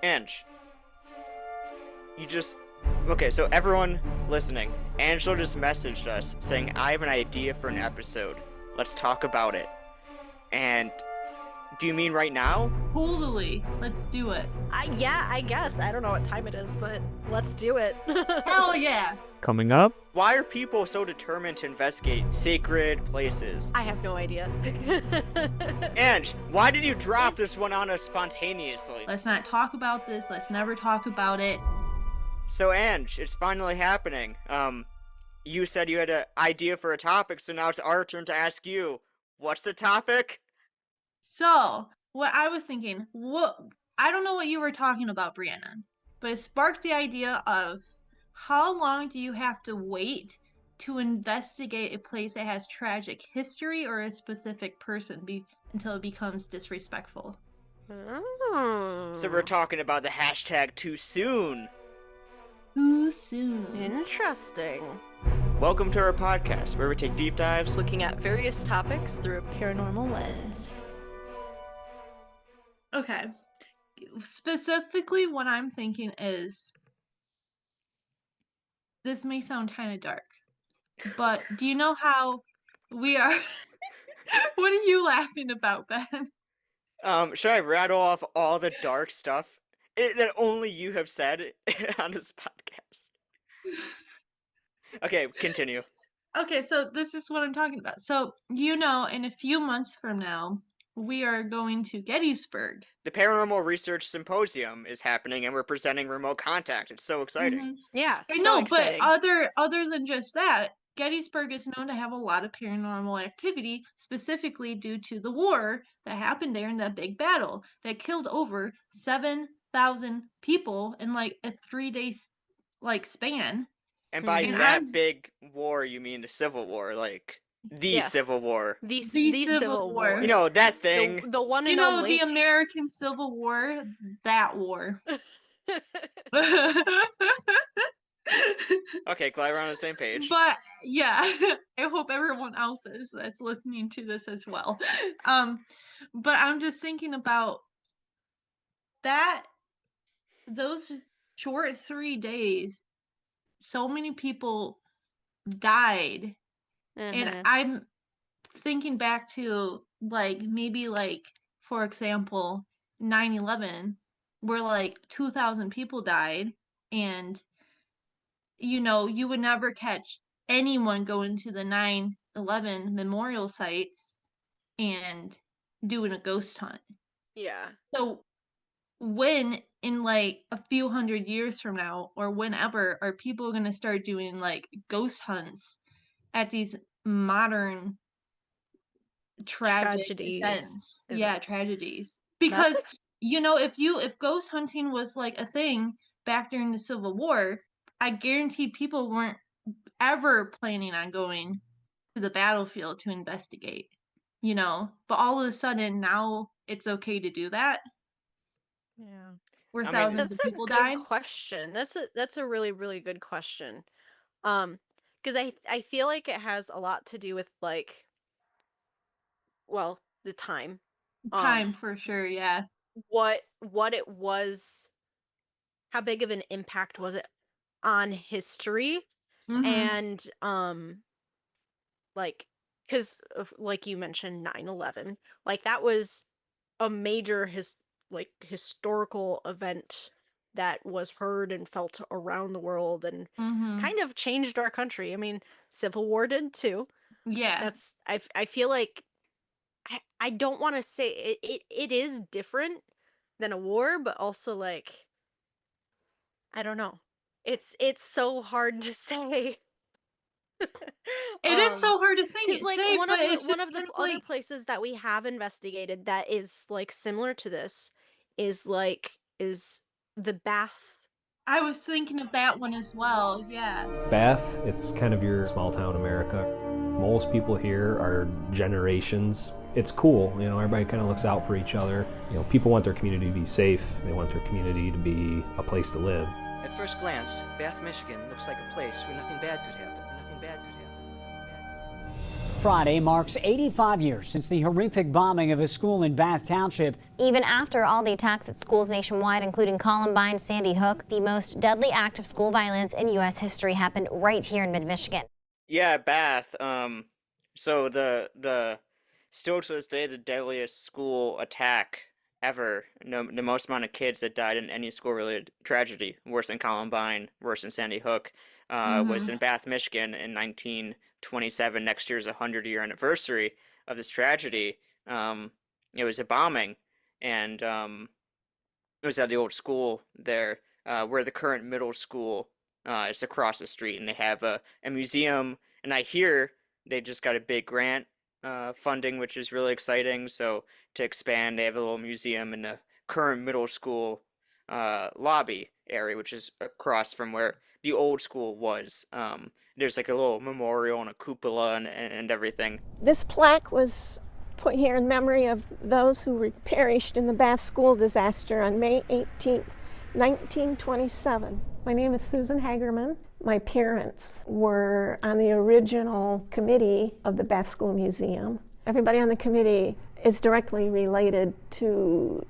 Ange, you just... Okay, so everyone listening, Angela just messaged us saying, I have an idea for an episode. Let's talk about it. And do you mean right now? Totally. Let's do it. Yeah, I guess. I don't know what time it is, but let's do it. Hell yeah. Coming up? Why are people so determined to investigate sacred places? I have no idea. Ange, why did you drop this one on us spontaneously? Let's not talk about this. Let's never talk about it. So Ange, it's finally happening. You said you had an idea for a topic, so now it's our turn to ask you. What's the topic? So, what I was thinking, I don't know what you were talking about, Brianna, but it sparked the idea of how long do you have to wait to investigate a place that has tragic history or a specific person until it becomes disrespectful? So we're talking about the hashtag too soon. Too soon. Interesting. Welcome to our podcast, where we take deep dives Looking at various topics through a paranormal lens. Okay. Specifically, what I'm thinking is, this may sound kind of dark, but do you know how we are... What are you laughing about, Ben? Should I rattle off all the dark stuff that only you have said on this podcast? Okay, continue. Okay, so this is what I'm talking about. So, in a few months from now, we are going to Gettysburg. The Paranormal Research Symposium is happening, and we're presenting remote contact. It's so exciting. Mhm. Yeah, I so know, exciting. but other than just that, Gettysburg is known to have a lot of paranormal activity, specifically due to the war that happened there in that big battle that killed over 7,000 people in like a 3-day span. And by And that I'm- big war, you mean the Civil War, like the Yes. Civil War. The Civil War. You know, that thing. The one and only. The American Civil War, that war. Okay, glad we're on the same page. But yeah, I hope everyone else is that's listening to this as well. But I'm just thinking about that, those short 3 days, so many people died. And Mhm. I'm thinking back to maybe for example 9/11, where 2,000 people died, and you would never catch anyone going to the 9/11 memorial sites and doing a ghost hunt. Yeah. So when in a few hundred years from now, or whenever, are people going to start doing ghost hunts at these modern Tragedies. events? Yeah, Events. tragedies. Because if ghost hunting was a thing back during the Civil War, I guarantee people weren't ever planning on going to the battlefield to investigate. But all of a sudden now it's okay to do that, Yeah. where I mean, thousands That's of a people good died. question. That's a really, really good question. Because I feel like it has a lot to do with the time. Time for sure, yeah. What it was, how big of an impact was it on history? Mhm. And because like you mentioned 9/11, that was a major historical event that was heard and felt around the world and Mhm. kind of changed our country. I mean, Civil War did too. Yeah. That's I feel like I don't want to say it is different than a war, but also I don't know. It's so hard to say. It is so hard to think Because it say, one but of the it's just other simply... places that we have investigated that is similar to this is the Bath. I was thinking of that one as well, yeah. Bath, it's kind of your small town America. Most people here are generations. It's cool, everybody kind of looks out for each other. People want their community to be safe. They want their community to be a place to live. At first glance, Bath, Michigan looks like a place where nothing bad could happen. Friday marks 85 years since the horrific bombing of a school in Bath Township. Even after all the attacks at schools nationwide, including Columbine, Sandy Hook, the most deadly act of school violence in U.S. history happened right here in mid-Michigan. Yeah, Bath. So the still to this day the deadliest school attack ever. No, the most amount of kids that died in any school-related tragedy, worse than Columbine, worse than Sandy Hook, was in Bath, Michigan in 1927. Next year's 100-year anniversary of this tragedy. It was a bombing, and it was at the old school there, where the current middle school is across the street, and they have a museum. And I hear they just got a big grant funding, which is really exciting. So to expand, they have a little museum in the current middle school lobby area, which is across from where the old school was. There's like a little memorial and a cupola and everything. This plaque was put here in memory of those who perished in the Bath school disaster on May 18th, 1927. My name is Susan Hagerman. My parents were on the original committee of the Bath School Museum. Everybody on the committee is directly related to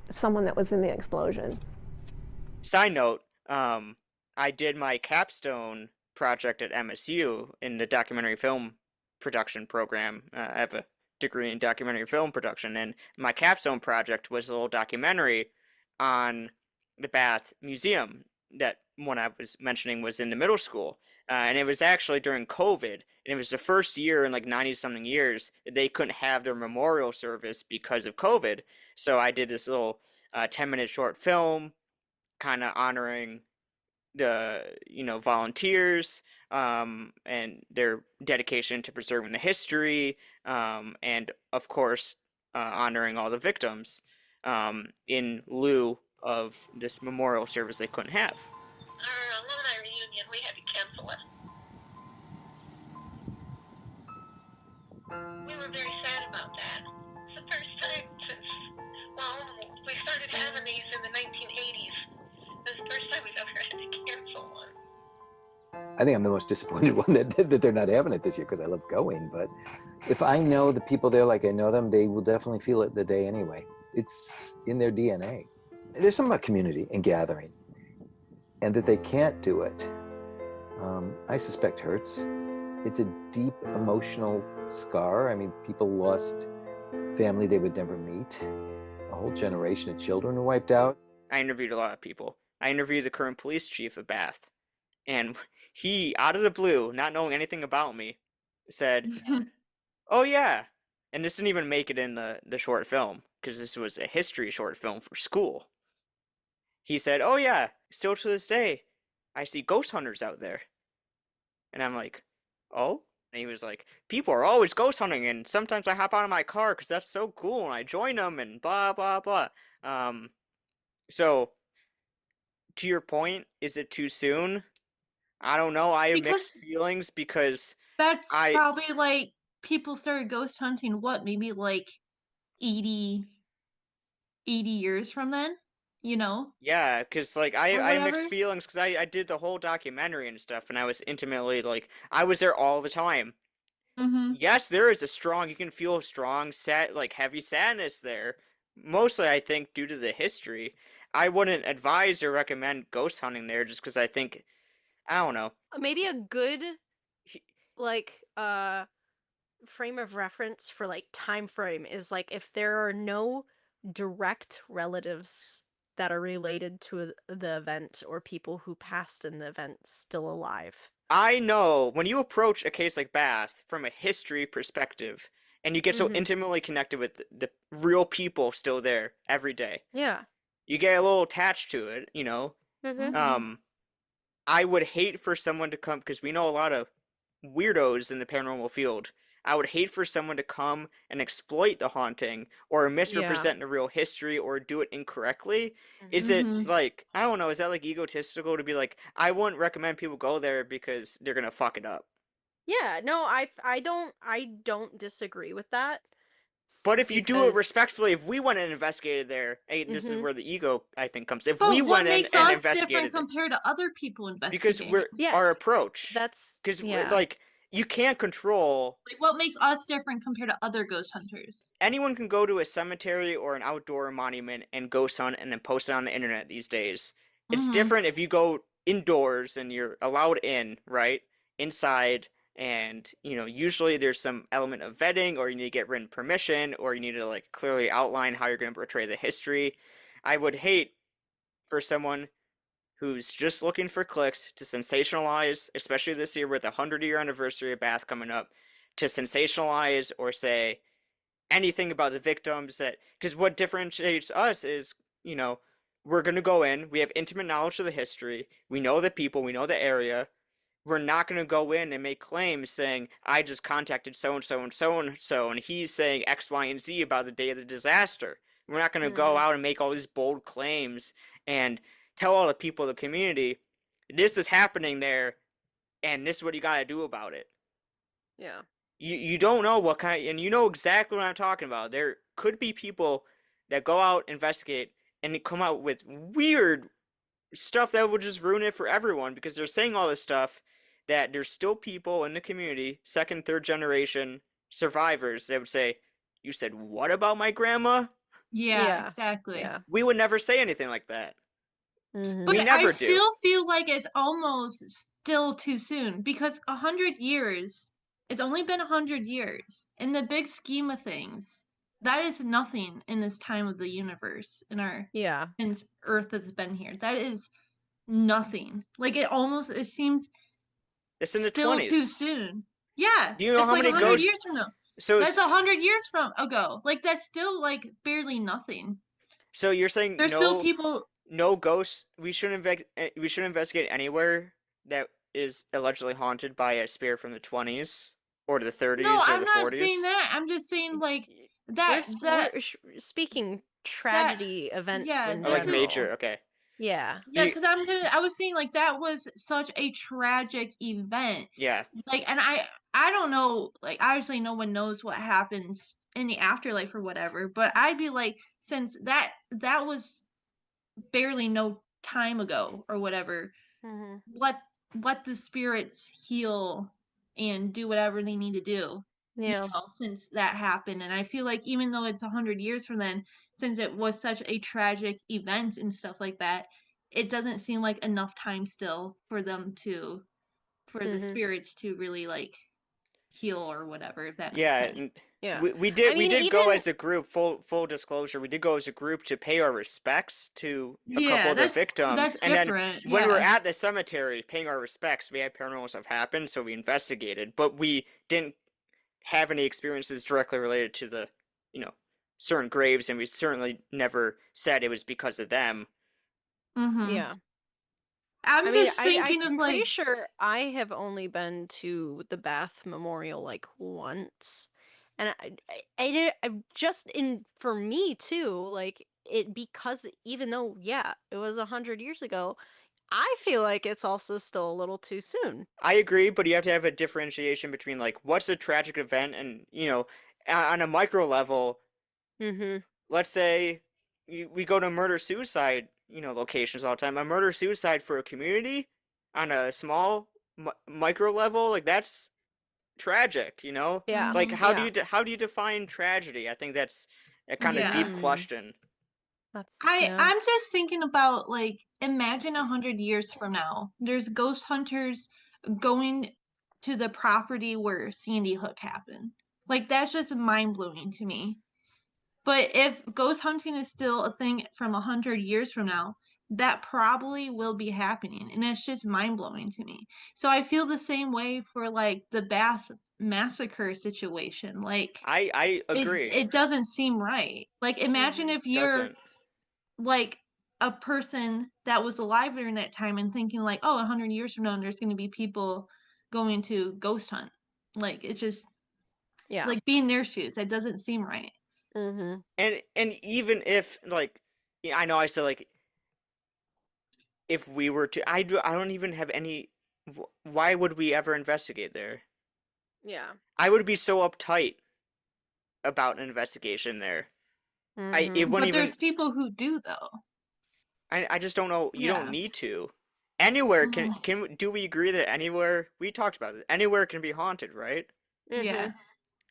someone that was in the explosion. Side note, I did my capstone project at MSU in the documentary film production program. I have a degree in documentary film production, and my capstone project was a little documentary on the Bath Museum that one I was mentioning was in the middle school. And it was actually during COVID, and it was the first year in like 90-something years that they couldn't have their memorial service because of COVID. So I did this little 10-minute short film kind of honoring the volunteers and their dedication to preserving the history, and of course honoring all the victims in lieu of this memorial service they couldn't have. Our alumni reunion, we had to cancel it. We were very sad about that. It's the first time since, we started having these in the 1980s. It was the first time we've ever had to cancel one. I think I'm the most disappointed one that they're not having it this year, because I love going. But if I know the people there like I know them, they will definitely feel it the day anyway. It's in their DNA. There's something about community and gathering, and that they can't do it, I suspect hurts. It's a deep emotional scar. I mean, people lost family they would never meet. A whole generation of children were wiped out. I interviewed a lot of people. I interviewed the current police chief of Bath, and he, out of the blue, not knowing anything about me, said, "Oh yeah," and this didn't even make it in the short film, because this was a history short film for school. He said, "Oh yeah, still to this day, I see ghost hunters out there." And I'm like, "Oh?" And he was like, "People are always ghost hunting, and sometimes I hop out of my car because that's so cool, and I join them, and blah, blah, blah." So, to your point, is it too soon? I don't know. I have mixed feelings because that's probably like people started ghost hunting, maybe like 80 years from then? Yeah, because like I have mixed feelings because I did the whole documentary and stuff, and I was intimately like I was there all the time. Yes, there is you can feel a strong heavy sadness there. Mostly, I think, due to the history. I wouldn't advise or recommend ghost hunting there just because I think, I don't know. Maybe a good frame of reference for time frame is if there are no direct relatives that are related to the event or people who passed in the event still alive. I know when you approach a case like Bath from a history perspective and you get so intimately connected with the real people still there every day. Yeah. You get a little attached to it, I would hate for someone to come, because we know a lot of weirdos in the paranormal field. I would hate for someone to come and exploit the haunting or misrepresent the real history or do it incorrectly. Is it I don't know, is that egotistical to be like, I wouldn't recommend people go there because they're gonna fuck it up? Yeah, no, I don't disagree with that. But if you do it respectfully, if we went and investigated there, and this is where the ego, I think, comes. If we went in and investigated different compared to other people investigating? Because our approach. That's because you can't control. Like, what makes us different compared to other ghost hunters? Anyone can go to a cemetery or an outdoor monument and ghost hunt and then post it on the internet these days. It's different if you go indoors and you're allowed in, right? Inside, and usually there's some element of vetting, or you need to get written permission, or you need to like clearly outline how you're going to portray the history. I would hate for someone who's just looking for clicks to sensationalize, especially this year with the 100-year anniversary of Bath coming up, to sensationalize or say anything about the victims, that because what differentiates us is, we're going to go in, we have intimate knowledge of the history, we know the people, we know the area. We're not going to go in and make claims saying, I just contacted so and so and so and so, and he's saying X, Y, and Z about the day of the disaster. We're not going to go out and make all these bold claims and tell all the people of the community, this is happening there, and this is what you got to do about it. Yeah. You don't know what kind, and you know exactly what I'm talking about. There could be people that go out, investigate, and they come out with weird stuff that would just ruin it for everyone, because they're saying all this stuff that there's still people in the community, second, third generation survivors, that would say, you said what about my grandma? Yeah, exactly. Yeah. We would never say anything like that. But We I never do. still feel like it's almost still too soon, because 100 years, it's only been 100 years. In the big scheme of things, that is nothing in this time of the universe, since Earth has been here. That is nothing. Like, it seems it's in the still 20s. too soon. Yeah. Do you know that's how like many 100 ghosts? years from now. So that's 100 years ago. Like, that's still like barely nothing. So you're saying there's still people. No ghosts. We shouldn't investigate anywhere that is allegedly haunted by a spirit from the 20s or the 30s No, or I'm the not 40s. saying that. I'm just saying like that. We're speaking tragedy events in like general. major. Okay. Yeah. Yeah, because I was saying like that was such a tragic event. Yeah. Like, and I don't know, like obviously no one knows what happens in the afterlife or whatever, but I'd be like, since that was barely no time ago or whatever, let the spirits heal and do whatever they need to do. Since that happened. And I feel like even though it's 100 years from then, since it was such a tragic event and stuff like that, it doesn't seem like enough time still for them to the spirits to really like heal or whatever, if that makes sense. Yeah. We did go as a group, full disclosure, we did go as a group to pay our respects to a couple of the victims. That's and different. Then when we were at the cemetery paying our respects, we had paranormal stuff happen, so we investigated, but we didn't have any experiences directly related to the, certain graves, and we certainly never said it was because of them. Yeah. I'm just thinking I'm of like, pretty sure I have only been to the Bath Memorial like once, and I just for me too, like it, because even though it was 100 years ago, I feel like it's also still a little too soon. I agree, but you have to have a differentiation between like what's a tragic event, and on a micro level, let's say we go to murder suicide locations all the time. A murder suicide for a community on a small micro level, like that's tragic. Like how do you define tragedy? I think that's a kind of deep question. I'm just thinking about like, imagine 100 years from now, there's ghost hunters going to the property where Sandy Hook happened. Like, that's just mind-blowing to me. But if ghost hunting is still a thing from 100 years from now, that probably will be happening, and it's just mind-blowing to me. So I feel the same way for like the Bath massacre situation. Like, I agree. It doesn't seem right. Like, imagine if you're like a person that was alive during that time and thinking like, oh, 100 years from now there's going to be people going to ghost hunt. Like, it's just like, be in their shoes. That doesn't seem right. And even if like, I know I said like, if we were to, I don't even have any. Why would we ever investigate there? Yeah. I would be so uptight about an investigation there. It wouldn't but even. There's people who do though. I just don't know. You don't need to. anywhere can do we agree that anywhere, we talked about this, anywhere can be haunted, right? Yeah.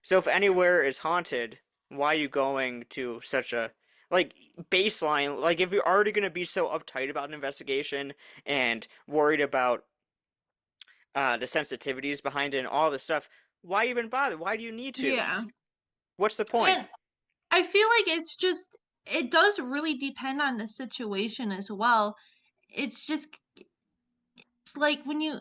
So if anywhere is haunted, why are you going to such a like baseline? Like if you're already going to be so uptight about an investigation and worried about the sensitivities behind it and all this stuff, why even bother? Why do you need to? Yeah. What's the point? And I feel like it's just, it does really depend on the situation as well. It's just, it's like when you,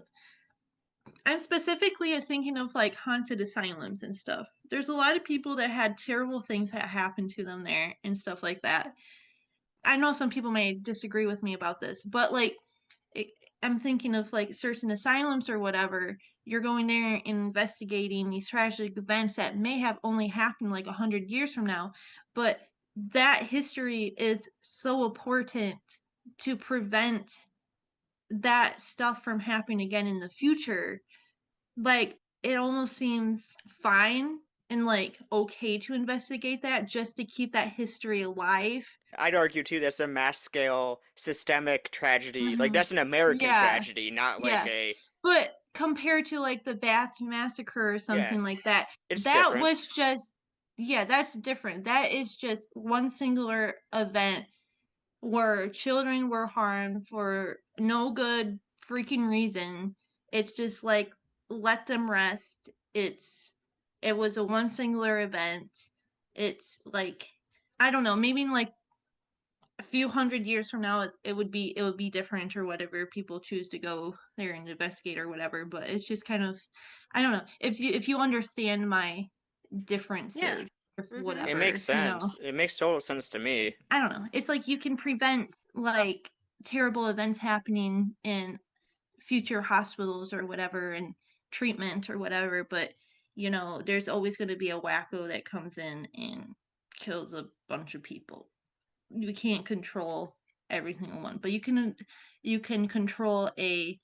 I'm specifically thinking of like haunted asylums and stuff. There's a lot of people that had terrible things that happened to them there and stuff like that. I know some people may disagree with me about this, but like, it, I'm thinking of like certain asylums or whatever. You're going there and investigating these tragic events that may have only happened like 100 years from now, but that history is so important to prevent that stuff from happening again in the future. Like, it almost seems fine and like okay to investigate that just to keep that history alive. I'd argue too that's a mass scale systemic tragedy. Like Mhm. that's an American Yeah. tragedy, not like Yeah. a But compared to like the Bath Massacre or yeah. something like that, It's that different. was just, yeah, that's different. That is just one singular event where children were harmed for no good freaking reason. It's just like, let them rest. It was a one singular event. It's like, I don't know, maybe in like a few 100 years from now it would be different or whatever, people choose to go there and investigate or whatever, but it's just kind of, I don't know, if you understand my differences or whatever, It makes sense. It makes total sense to me. I don't know, it's like you can prevent like terrible events happening in future hospitals or whatever and treatment or whatever, but there's always going to be a wacko that comes in and kills a bunch of people. You can't control every single one, but you can control a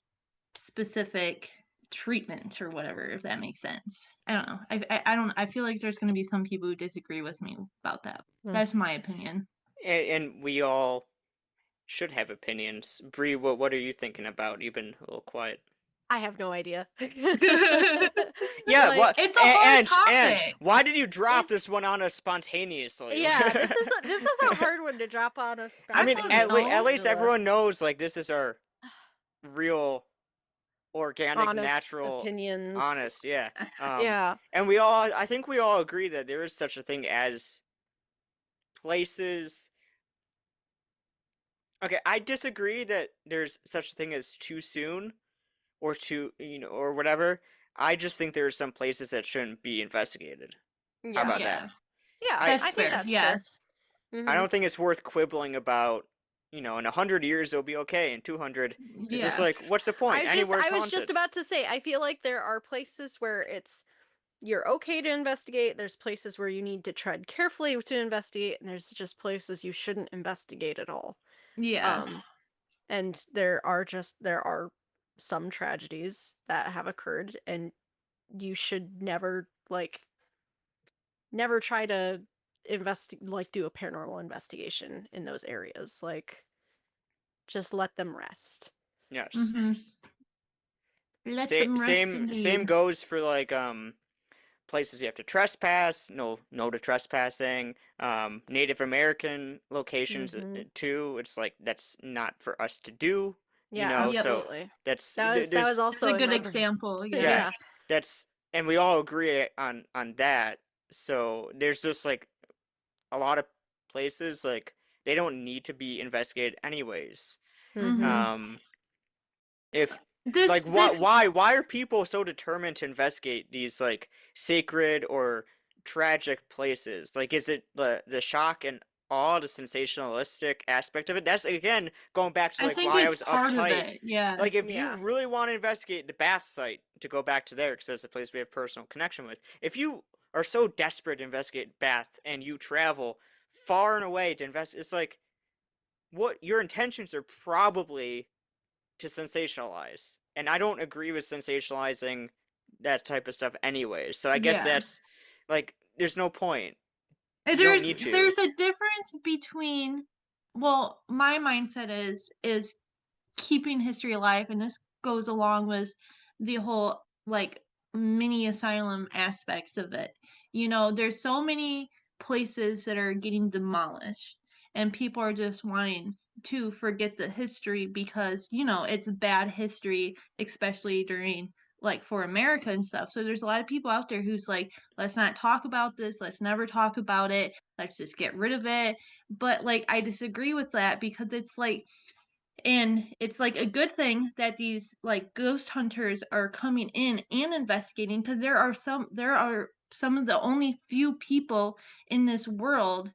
specific treatment or whatever, if that makes sense. I don't know. I don't. I feel like there's going to be some people who disagree with me about that. That's my opinion. And we all should have opinions. Bree, what are you thinking about? You've been a little quiet. I have no idea. Yeah, Like, what? It's a hard Ange, topic. why did you drop this one on us spontaneously? Yeah, this is a hard one to drop on us. I mean, at least Angela. everyone knows like this is our real, organic, Honest natural opinions. honest, yeah. Yeah. And I think we all agree that there is such a thing as places. Okay, I disagree that there's such a thing as too soon or too, or whatever. I just think there are some places that shouldn't be investigated. How about that? Yeah, That's I think fair. that's Yes. fair. I don't think it's worth quibbling about, in 100 years it'll be okay, in 200 it's just like, what's the point? Anywhere's I was just haunted. about to say, I feel like there are places where you're okay to investigate, there's places where you need to tread carefully to investigate, and there's just places you shouldn't investigate at all. Yeah. And there are some tragedies that have occurred, and you should never try to do a paranormal investigation in those areas. Like, just let them rest. Yes. Let them rest Same indeed. goes for like places you have to trespass, no to trespassing. Native American locations too. It's like that's not for us to do. Yeah, so absolutely. that was also That's a good another- example. Yeah. Yeah, that's, and we all agree on that. So there's just like a lot of places like they don't need to be investigated anyways. If why are people so determined to investigate these like sacred or tragic places? Like, is it the shock and awe, the sensationalistic aspect of it? That's again going back to like why I was part uptight. of it. Yeah. Like, if you really want to investigate the Bath site, to go back to there because that's a place we have personal connection with. If you are so desperate to investigate Bath and you travel far and away to invest, it's like, what your intentions are probably to sensationalize, and I don't agree with sensationalizing that type of stuff anyways. So I guess that's like, there's no point. You don't need to. There's a difference between, well, my mindset is keeping history alive, and this goes along with the whole like mini asylum aspects of it. You know, there's so many places that are getting demolished, and people are just wanting to forget the history because, you know, it's bad history, especially during like for America and stuff. So there's a lot of people out there who's like, let's not talk about this, let's never talk about it, let's just get rid of it. But like I disagree with that because it's like, and it's like a good thing that these like ghost hunters are coming in and investigating, because there are some of the only few people in this world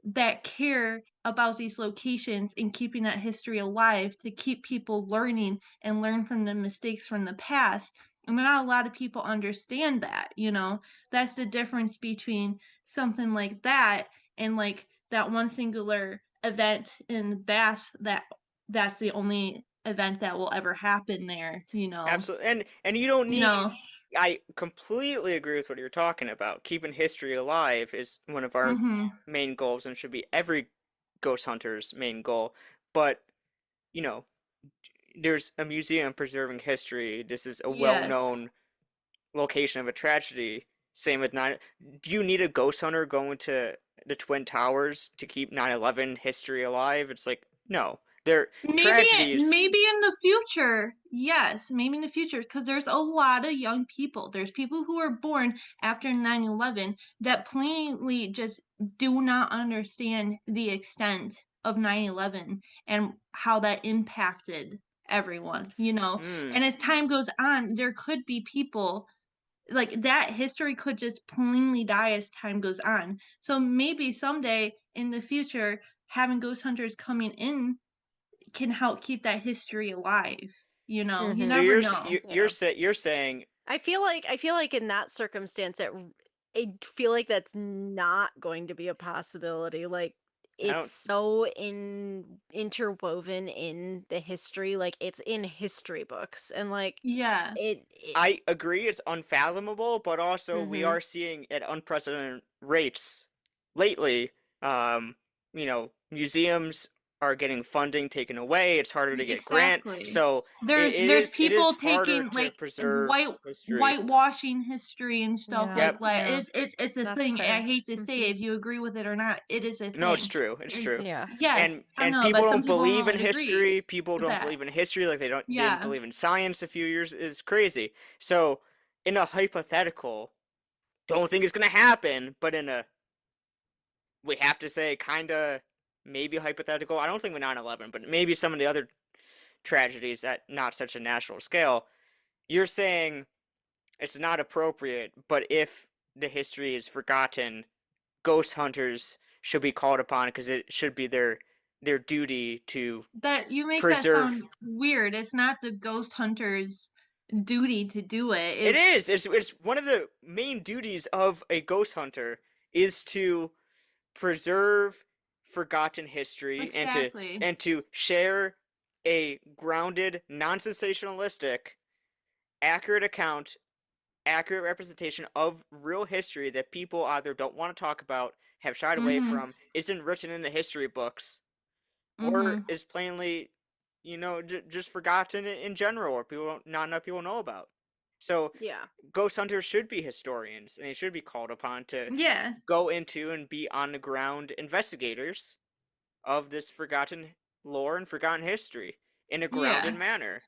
that care about these locations and keeping that history alive to keep people learning and learn from the mistakes from the past. And not a lot of people understand that, you know. That's the difference between something like that and like that one singular event in Bass that's the only event that will ever happen there, you know. Absolutely. And you don't You need know. I completely agree with what you're talking about. Keeping history alive is one of our Mhm. main goals and should be every ghost hunter's main goal. But, you know, there's a museum preserving history. This is a Yes. well-known location of a tragedy. Same with 9. Do you need a ghost hunter going to the Twin Towers to keep 9/11 history alive? It's like, no. They're tragedies. Maybe in the future, yes, maybe in the future, because there's a lot of young people. There's people who were born after 9/11 that plainly just do not understand the extent of 9/11 and how that impacted everyone, you know. Hmm. And as time goes on, there could be people like that history could just plainly die as time goes on. So maybe someday in the future, having ghost hunters coming in can help keep that history alive. You know, you So never know. you're saying I feel like in that circumstance, I feel like that's not going to be a possibility. Like I it's don't so interwoven in the history, like it's in history books, and like Yeah. it I agree it's unfathomable, but also we Mhm. are seeing at unprecedented rates lately. Um, museums are getting funding taken away. It's harder to get grant, Exactly. so There's it is people harder taking to like preserve history. whitewashing history and stuff Yeah, like Yep. that. yeah, It's a that's thing. I fair. hate to say Mhm. it, if you agree with it or not, it is a No, it's thing. true. It's true. Yeah. Yes, I And know, people but some don't people believe in don't agree history. People with don't that. believe in history like they didn't Yeah. believe in science a few years is crazy. So, in a hypothetical, don't think it's gonna happen, but in a we have to say kind of maybe hypothetical. I don't think with 9/11, but maybe some of the other tragedies at not such a national scale. You're saying it's not appropriate, but if the history is forgotten, ghost hunters should be called upon because it should be their duty to That you make that preserve. sound weird. It's not the ghost hunter's duty to do it. It It's is. It's one of the main duties of a ghost hunter is to preserve forgotten history exactly. and to share a grounded, non-sensationalistic, accurate account, accurate representation of real history that people either don't want to talk about, have shied away Mhm. from, isn't written in the history books, or Mhm. is plainly, just forgotten in general, or not enough people know about. So, Yeah. ghost hunters should be historians, and they should be called upon to Yeah. go into and be on the ground investigators of this forgotten lore and forgotten history in a grounded Yeah. manner.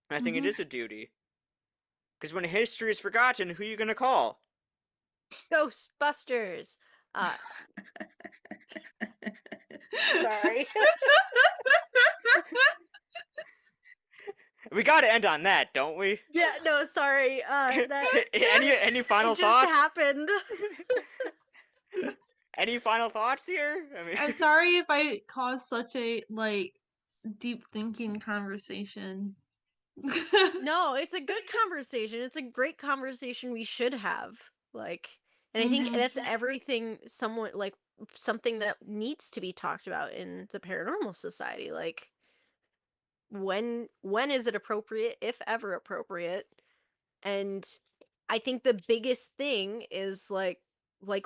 I think it Mhm. is a duty. Because when history is forgotten, who are you going to call? Ghostbusters. Sorry. We got to end on that, don't we? Yeah, no, sorry. That Any final it just thoughts? happened. Any final thoughts here? I mean, I'm sorry if I caused such a like deep thinking conversation. No, it's a good conversation. It's a great conversation we should have. Like, and I think Mhm. that's everything someone like something that needs to be talked about in the paranormal society. Like, when is it appropriate, if ever appropriate? And I think the biggest thing is like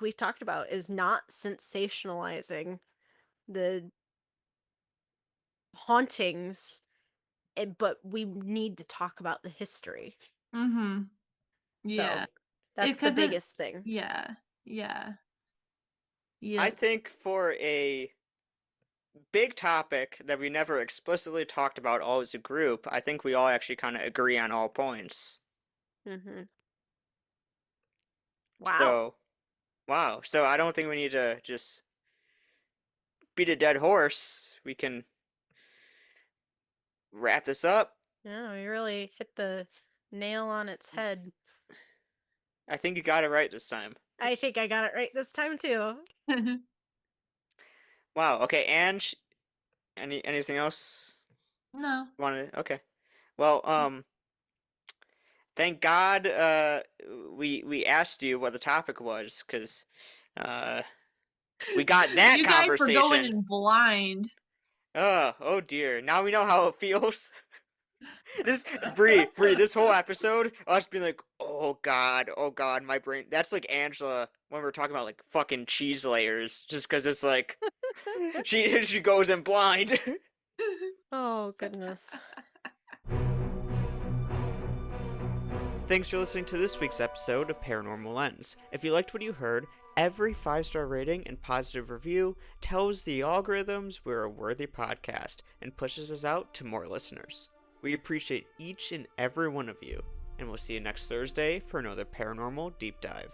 we've talked about is not sensationalizing the hauntings but we need to talk about the history. Mm-hmm. Yeah. So that's the 'cause it- biggest thing. Yeah. Yeah. I Yeah. think for a big topic that we never explicitly talked about all as a group, I think we all actually kind of agree on all points. Mm-hmm. Wow. So, wow. So I don't think we need to just beat a dead horse. We can wrap this up. Yeah, we really hit the nail on its head. I think you got it right this time. I think I got it right this time too. Wow. Okay, Ange, anything else? No. Wanted? Okay. Well, thank God we asked you what the topic was, because we got that You guys were going conversation. in blind. Oh dear. Now we know how it feels. This Bree, this whole episode, I was being like, oh god, my brain. That's like Angela when we're talking about like fucking cheese layers, just because it's like she goes in blind. Oh, goodness. Thanks for listening to this week's episode of Paranormal Lens. If you liked what you heard, every 5-star rating and positive review tells the algorithms we're a worthy podcast and pushes us out to more listeners. We appreciate each and every one of you, and we'll see you next Thursday for another Paranormal Deep Dive.